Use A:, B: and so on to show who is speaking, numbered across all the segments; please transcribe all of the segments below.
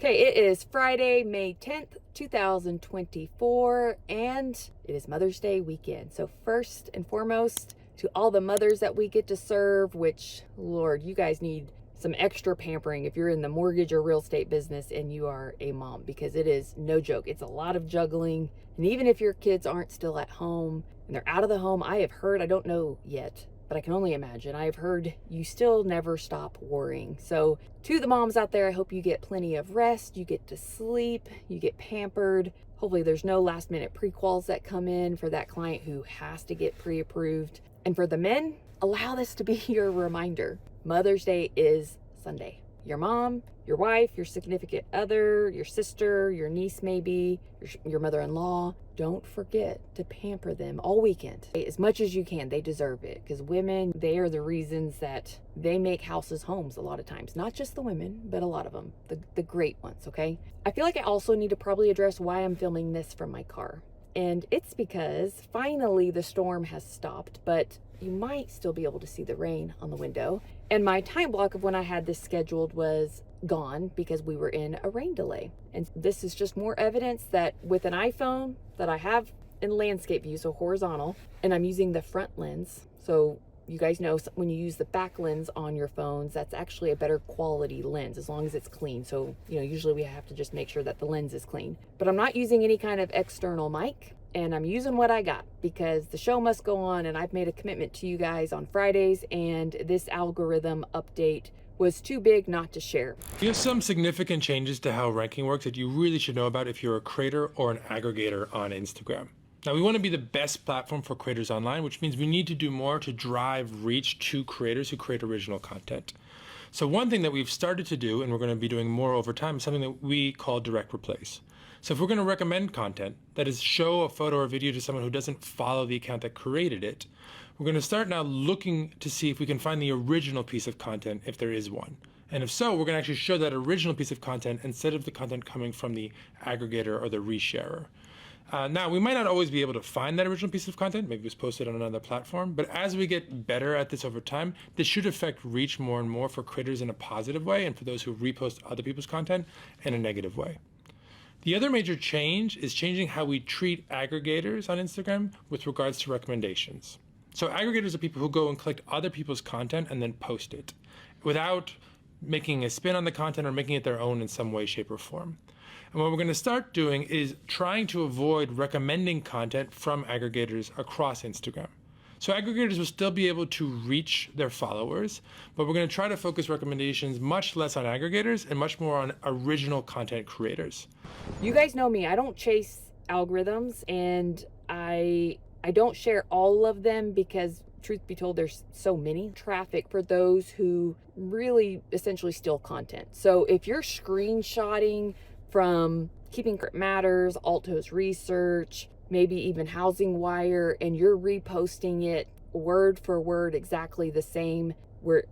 A: Okay, it is Friday, May 10th, 2024, and it is Mother's Day weekend. So first and foremost, to all the mothers that we get to serve, which, Lord, you guys need some extra pampering if you're in the mortgage or real estate business and you are a mom, because it is no joke. It's a lot of juggling. And even if your kids aren't still at home and they're out of the home, I have heard, I don't know yet, but I can only imagine, I've heard you still never stop worrying. So to the moms out there, I hope you get plenty of rest, you get to sleep, you get pampered. Hopefully there's no last minute pre-quals that come in for that client who has to get pre-approved. And for the men, allow this to be your reminder. Mother's Day is Sunday. Your mom, your wife, your significant other, your sister, your niece maybe, your mother-in-law, don't forget to pamper them all weekend. As much as you can, they deserve it, because women, they are the reasons that they make houses homes a lot of times. Not just the women, but a lot of them, the great ones, okay? I feel like I also need to probably address why I'm filming this from my car. And it's because finally the storm has stopped, but you might still be able to see the rain on the window. And my time block of when I had this scheduled was gone because we were in a rain delay. And this is just more evidence that with an iPhone that I have in landscape view, so horizontal, and I'm using the front lens. So you guys know when you use the back lens on your phones, that's actually a better quality lens as long as it's clean. So, usually we have to just make sure that the lens is clean. But I'm not using any kind of external mic, and I'm using what I got because the show must go on, and I've made a commitment to you guys on Fridays, and this algorithm update was too big not to share.
B: We have some significant changes to how ranking works that you really should know about if you're a creator or an aggregator on Instagram. Now, we want to be the best platform for creators online, which means we need to do more to drive reach to creators who create original content. So one thing that we've started to do, and we're going to be doing more over time, is something that we call direct replace. So if we're going to recommend content, that is show a photo or video to someone who doesn't follow the account that created it, we're going to start now looking to see if we can find the original piece of content, if there is one. And if so, we're going to actually show that original piece of content instead of the content coming from the aggregator or the resharer. Now, we might not always be able to find that original piece of content. Maybe it was posted on another platform. But as we get better at this over time, this should affect reach more and more for creators in a positive way and for those who repost other people's content in a negative way. The other major change is changing how we treat aggregators on Instagram with regards to recommendations. So aggregators are people who go and collect other people's content and then post it without making a spin on the content or making it their own in some way, shape, or form. And what we're going to start doing is trying to avoid recommending content from aggregators across Instagram. So aggregators will still be able to reach their followers, but we're going to try to focus recommendations much less on aggregators and much more on original content creators.
A: You guys know me, I don't chase algorithms, and I don't share all of them because, truth be told, there's so many traffic for those who really essentially steal content. So if you're screenshotting from Keeping Current Matters, Alto's Research, maybe even Housing Wire, and you're reposting it word for word exactly the same, where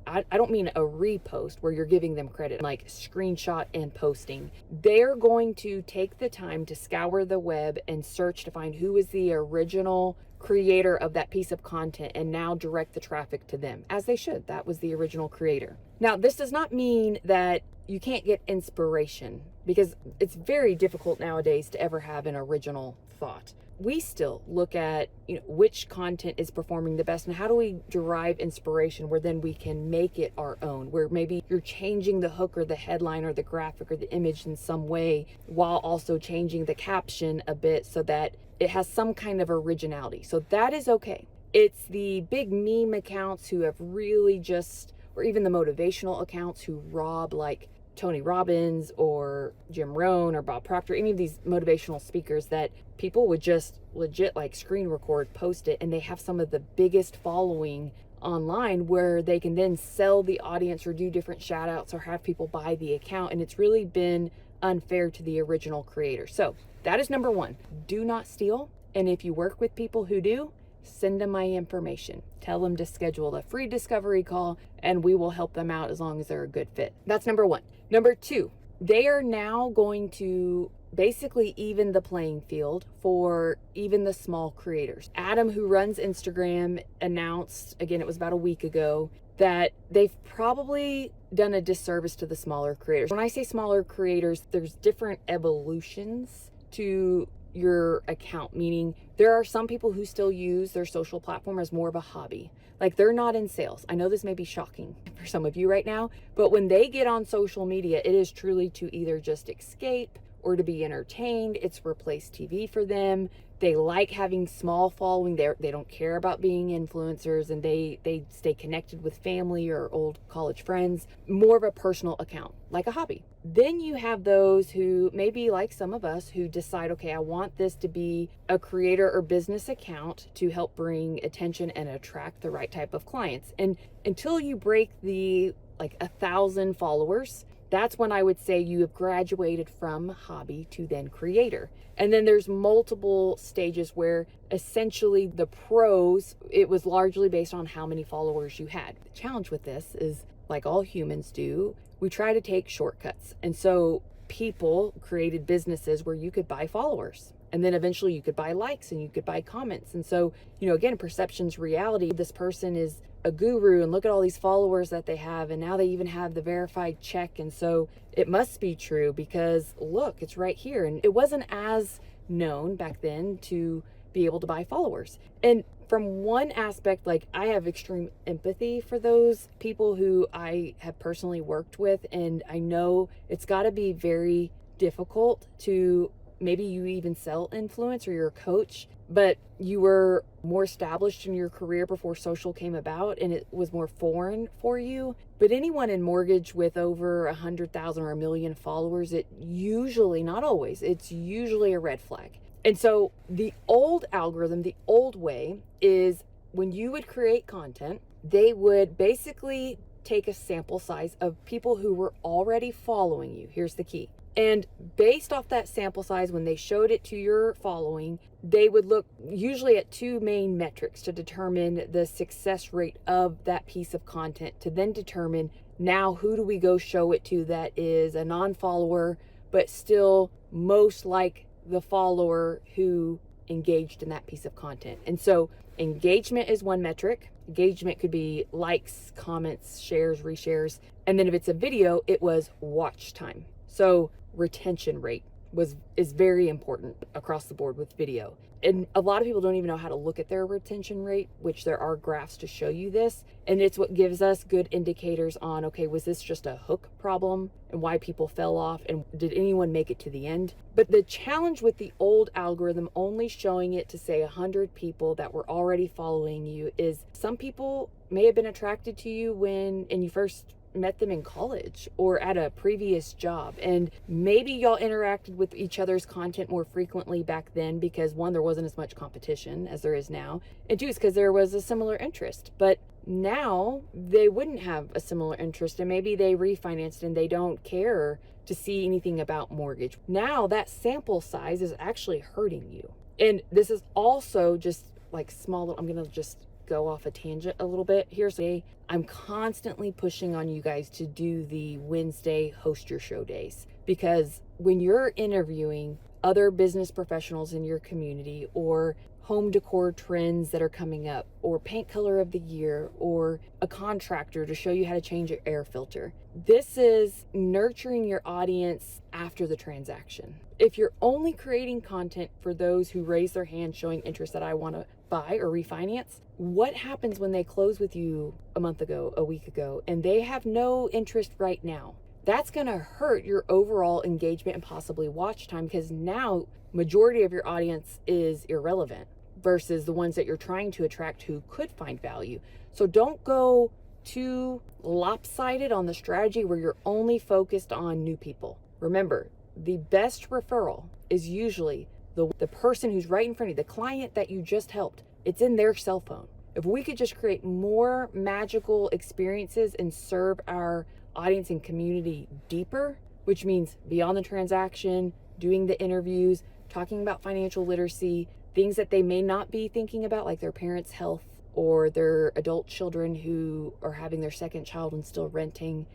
A: I don't mean a repost where you're giving them credit, like screenshot and posting. They're going to take the time to scour the web and search to find who is the original creator of that piece of content and now direct the traffic to them, as they should. That was the original creator. Now, this does not mean that you can't get inspiration, because it's very difficult nowadays to ever have an original thought. We still look at which content is performing the best and how do we derive inspiration where then we can make it our own, where maybe you're changing the hook or the headline or the graphic or the image in some way while also changing the caption a bit so that it has some kind of originality. So that is okay. It's the big meme accounts who have really just, or even the motivational accounts who rob, like Tony Robbins or Jim Rohn or Bob Proctor, any of these motivational speakers that people would just legit like screen record, post it, and they have some of the biggest following online where they can then sell the audience or do different shout outs or have people buy the account. And it's really been unfair to the original creator. So that is number one. Do not steal. And if you work with people who do, send them my information. Tell them to schedule a free discovery call and we will help them out as long as they're a good fit. That's number one. Number two, they are now going to basically even the playing field for even the small creators. Adam, who runs Instagram, announced, again, it was about a week ago, that they've probably done a disservice to the smaller creators. When I say smaller creators, there's different evolutions to your account, meaning there are some people who still use their social platform as more of a hobby. Like, they're not in sales. I know this may be shocking for some of you right now, but when they get on social media, it is truly to either just escape or to be entertained. It's replaced TV for them. They like having small following. They don't care about being influencers, and they stay connected with family or old college friends. More of a personal account, like a hobby. Then you have those who maybe, like some of us, who decide, okay, I want this to be a creator or business account to help bring attention and attract the right type of clients. And until you break the 1,000 followers, that's when I would say you have graduated from hobby to then creator. And then there's multiple stages where essentially the pros, it was largely based on how many followers you had. The challenge with this is, like all humans do, we try to take shortcuts. And so people created businesses where you could buy followers. And then eventually you could buy likes and you could buy comments. And so, again, perception's reality. This person is a guru and look at all these followers that they have. And now they even have the verified check. And so it must be true because look, it's right here. And it wasn't as known back then to be able to buy followers. And from one aspect, I have extreme empathy for those people who I have personally worked with. And I know it's got to be very difficult to, maybe you even sell influence or you're a coach, but you were more established in your career before social came about and it was more foreign for you. But anyone in mortgage with over 100,000 or 1 million followers, it usually, not always, it's usually a red flag. And so the old algorithm, the old way is when you would create content, they would basically take a sample size of people who were already following you. Here's the key. And based off that sample size, when they showed it to your following, they would look usually at two main metrics to determine the success rate of that piece of content, to then determine now who do we go show it to that is a non-follower, but still most like the follower who engaged in that piece of content. And so engagement is one metric. Engagement could be likes, comments, shares, reshares. And then if it's a video, it was watch time. So retention rate is very important across the board with video. And a lot of people don't even know how to look at their retention rate, which there are graphs to show you this. And it's what gives us good indicators on, okay, was this just a hook problem and why people fell off? And did anyone make it to the end? But the challenge with the old algorithm only showing it to say 100 people that were already following you is some people may have been attracted to you when you first met them in college or at a previous job, and maybe y'all interacted with each other's content more frequently back then because one, there wasn't as much competition as there is now, and two, it's because there was a similar interest. But now they wouldn't have a similar interest, and maybe they refinanced and they don't care to see anything about mortgage. Now that sample size is actually hurting you. And this is also just small, I'm gonna just go off a tangent a little bit here. So I'm constantly pushing on you guys to do the Wednesday host your show days, because when you're interviewing other business professionals in your community or home decor trends that are coming up or paint color of the year or a contractor to show you how to change your air filter, this is nurturing your audience after the transaction. If you're only creating content for those who raise their hand showing interest that I want to buy or refinance, what happens when they close with you a month ago, a week ago, and they have no interest right now? That's going to hurt your overall engagement and possibly watch time, because now majority of your audience is irrelevant versus the ones that you're trying to attract who could find value. So don't go too lopsided on the strategy where you're only focused on new people. Remember, the best referral is usually the person who's right in front of you, the client that you just helped. It's in their cell phone. If we could just create more magical experiences and serve our audience and community deeper, which means beyond the transaction, doing the interviews, talking about financial literacy, things that they may not be thinking about, like their parents' health or their adult children who are having their second child and still renting.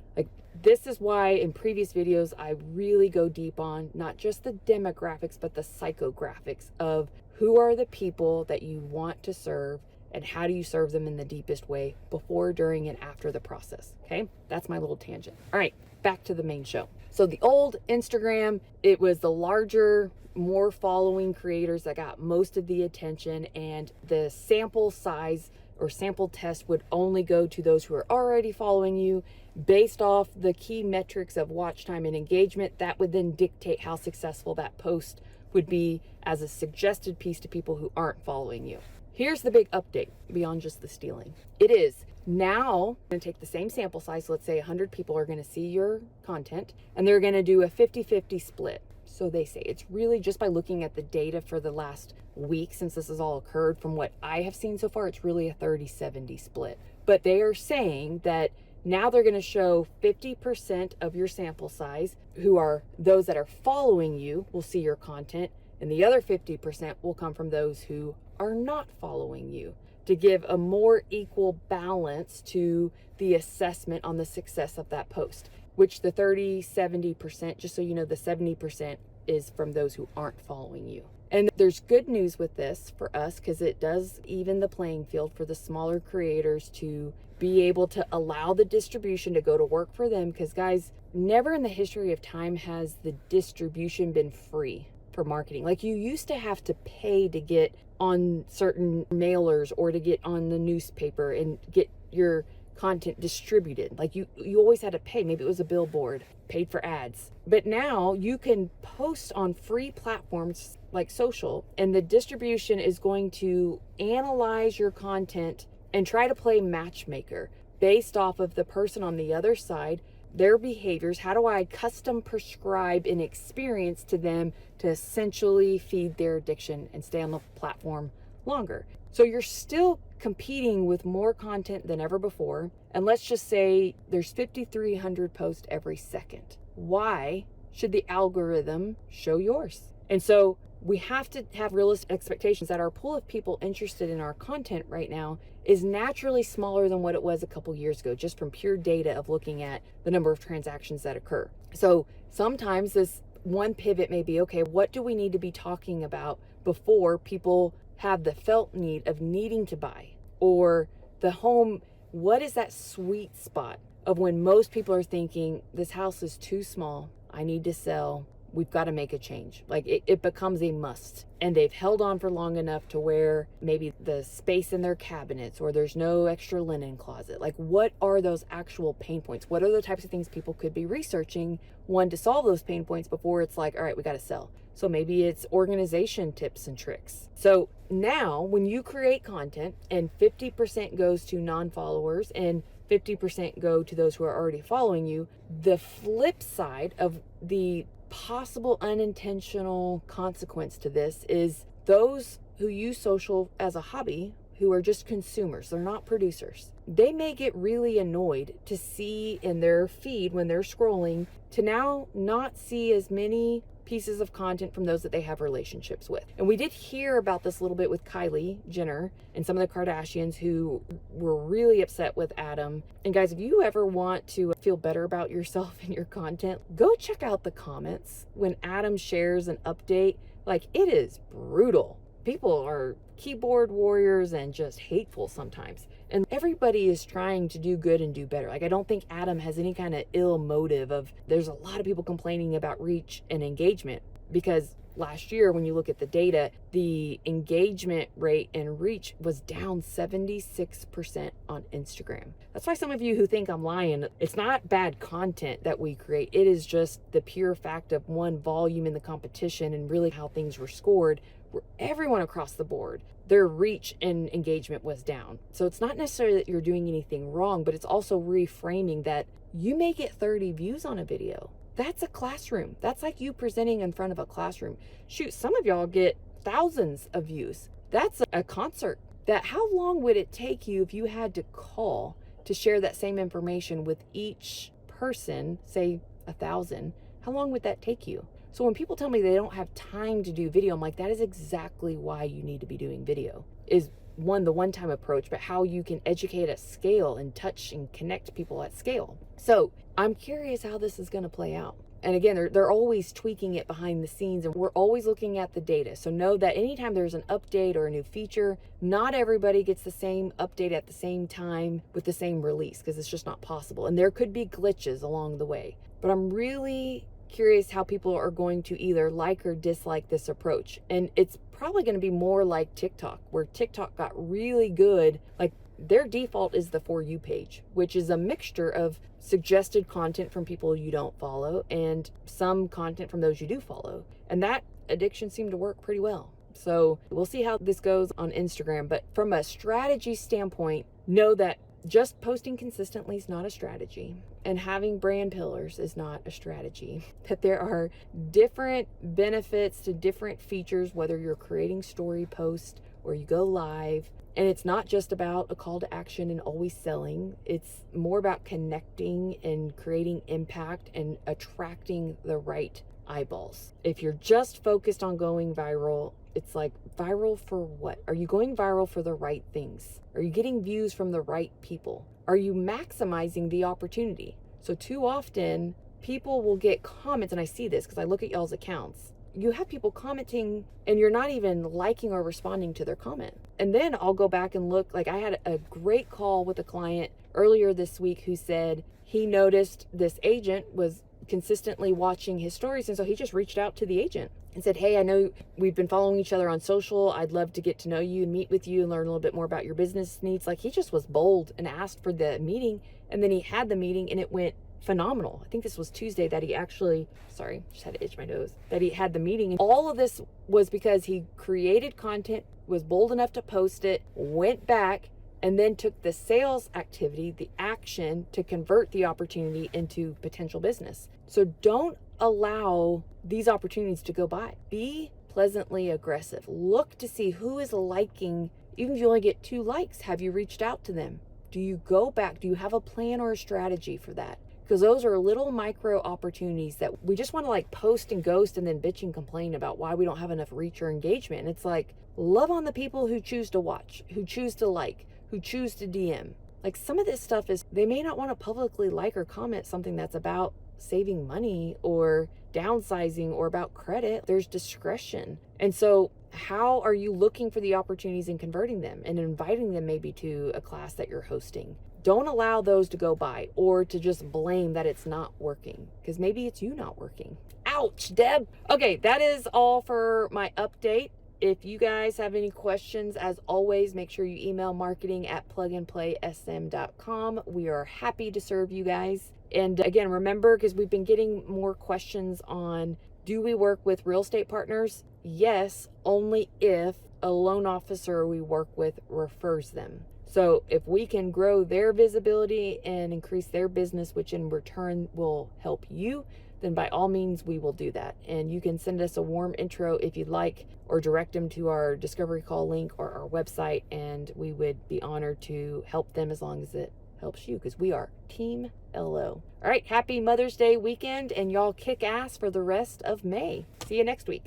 A: This is why in previous videos, I really go deep on not just the demographics, but the psychographics of who are the people that you want to serve and how do you serve them in the deepest way before, during, and after the process. Okay, that's my little tangent. All right, back to the main show. So the old Instagram, it was the larger, more following creators that got most of the attention, and the sample size or sample test would only go to those who are already following you based off the key metrics of watch time and engagement. That would then dictate how successful that post would be as a suggested piece to people who aren't following you. Here's the big update beyond just the stealing. It is now going to take the same sample size. Let's say 100 people are going to see your content, and they're going to do a 50-50 split. So they say it's really just by looking at the data for the last week since this has all occurred. From what I have seen so far, it's really a 30-70 split. But they are saying that now they're going to show 50% of your sample size who are those that are following you will see your content, and the other 50% will come from those who are not following you, to give a more equal balance to the assessment on the success of that post, which the 30-70%, just so you know, the 70% is from those who aren't following you. And there's good news with this for us, because it does even the playing field for the smaller creators to be able to allow the distribution to go to work for them. Because guys, never in the history of time has the distribution been free for marketing. Like, you used to have to pay to get on certain mailers or to get on the newspaper and get your content distributed. Like, you always had to pay. Maybe it was a billboard, paid for ads. But now you can post on free platforms like social, and the distribution is going to analyze your content and try to play matchmaker based off of the person on the other side, their behaviors. How do I custom prescribe an experience to them to essentially feed their addiction and stay on the platform longer? So you're still competing with more content than ever before. And let's just say there's 5,300 posts every second. Why should the algorithm show yours? And so we have to have realistic expectations that our pool of people interested in our content right now is naturally smaller than what it was a couple years ago, just from pure data of looking at the number of transactions that occur. So sometimes this one pivot may be, okay, what do we need to be talking about before people have the felt need of needing to buy? Or the home, what is that sweet spot of when most people are thinking, this house is too small, I need to sell, we've got to make a change. Like, it becomes a must. And they've held on for long enough to where maybe the space in their cabinets, or there's no extra linen closet. Like, what are those actual pain points? What are the types of things people could be researching, one, to solve those pain points before it's like, all right, we got to sell. So maybe it's organization tips and tricks. So now when you create content and 50% goes to non-followers and 50% go to those who are already following you, the flip side of the possible unintentional consequence to this is those who use social as a hobby, who are just consumers, they're not producers. They may get really annoyed to see in their feed when they're scrolling to now not see as many pieces of content from those that they have relationships with. And we did hear about this a little bit with Kylie Jenner and some of the Kardashians who were really upset with Adam. And guys, if you ever want to feel better about yourself and your content, go check out the comments when Adam shares an update. Like, it is brutal. People are keyboard warriors and just hateful sometimes. And everybody is trying to do good and do better. Like, I don't think Adam has any kind of ill motive of, there's a lot of people complaining about reach and engagement, because last year, when you look at the data, the engagement rate and reach was down 76% on Instagram. That's why some of you who think I'm lying, it's not bad content that we create. It is just the pure fact of, one, volume in the competition and really how things were scored, where everyone across the board, their reach and engagement was down. So it's not necessarily that you're doing anything wrong, but it's also reframing that you may get 30 views on a video. That's a classroom. That's like you presenting in front of a classroom. Shoot, some of y'all get thousands of views. That's a concert. That, how long would it take you if you had to call to share that same information with each person, say 1,000? How long would that take you? So when people tell me they don't have time to do video, I'm like, that is exactly why you need to be doing video. Is one, the one-time approach, but how you can educate at scale and touch and connect people at scale. So I'm curious how this is going to play out. And again, they're always tweaking it behind the scenes, and we're always looking at the data. So know that anytime there's an update or a new feature, not everybody gets the same update at the same time with the same release, because it's just not possible. And there could be glitches along the way. But I'm really curious how people are going to either like or dislike this approach. And it's probably going to be more like TikTok, where TikTok got really good. Like, their default is the For You page, which is a mixture of suggested content from people you don't follow and some content from those you do follow. And that addiction seemed to work pretty well. So we'll see how this goes on Instagram. But from a strategy standpoint, know that just posting consistently is not a strategy, and having brand pillars is not a strategy. That there are different benefits to different features, whether you're creating story posts or you go live. And it's not just about a call to action and always selling. It's more about connecting and creating impact and attracting the right eyeballs. If you're just focused on going viral, it's like, viral for what? Are you going viral for the right things? Are you getting views from the right people? Are you maximizing the opportunity? So too often people will get comments, and I see this because I look at y'all's accounts. You have people commenting and you're not even liking or responding to their comment. And then I'll go back and look. Like, I had a great call with a client earlier this week who said he noticed this agent was consistently watching his stories, and so he just reached out to the agent and said, hey, I know we've been following each other on social. I'd love to get to know you and meet with you and learn a little bit more about your business needs. Like, he just was bold and asked for the meeting, and then he had the meeting and it went phenomenal. I think this was Tuesday that he actually, sorry, just had to itch my nose, that he had the meeting. And all of this was because he created content, was bold enough to post it, went back, and then took the sales activity, the action, to convert the opportunity into potential business. So don't allow these opportunities to go by. Be pleasantly aggressive. Look to see who is liking. Even if you only get 2 likes, have you reached out to them? Do you go back? Do you have a plan or a strategy for that? Because those are little micro opportunities that we just want to like post and ghost and then bitch and complain about why we don't have enough reach or engagement. And it's like, love on the people who choose to watch, who choose to like, who choose to DM. Like, some of this stuff is, they may not want to publicly like or comment something that's about saving money or downsizing or about credit. There's discretion. And so how are you looking for the opportunities and converting them and inviting them maybe to a class that you're hosting? Don't allow those to go by, or to just blame that it's not working, because maybe it's you not working. Ouch, Deb. Okay, that is all for my update. If you guys have any questions, as always, make sure you email marketing@plugandplaysm.com. We are happy to serve you guys. And again, remember, because we've been getting more questions on, do we work with real estate partners? Yes, only if a loan officer we work with refers them. So if we can grow their visibility and increase their business, which in return will help you, then by all means, we will do that. And you can send us a warm intro if you'd like, or direct them to our discovery call link or our website, and we would be honored to help them as long as it helps you, because we are Team LO. All right, happy Mother's Day weekend, and y'all kick ass for the rest of May. See you next week.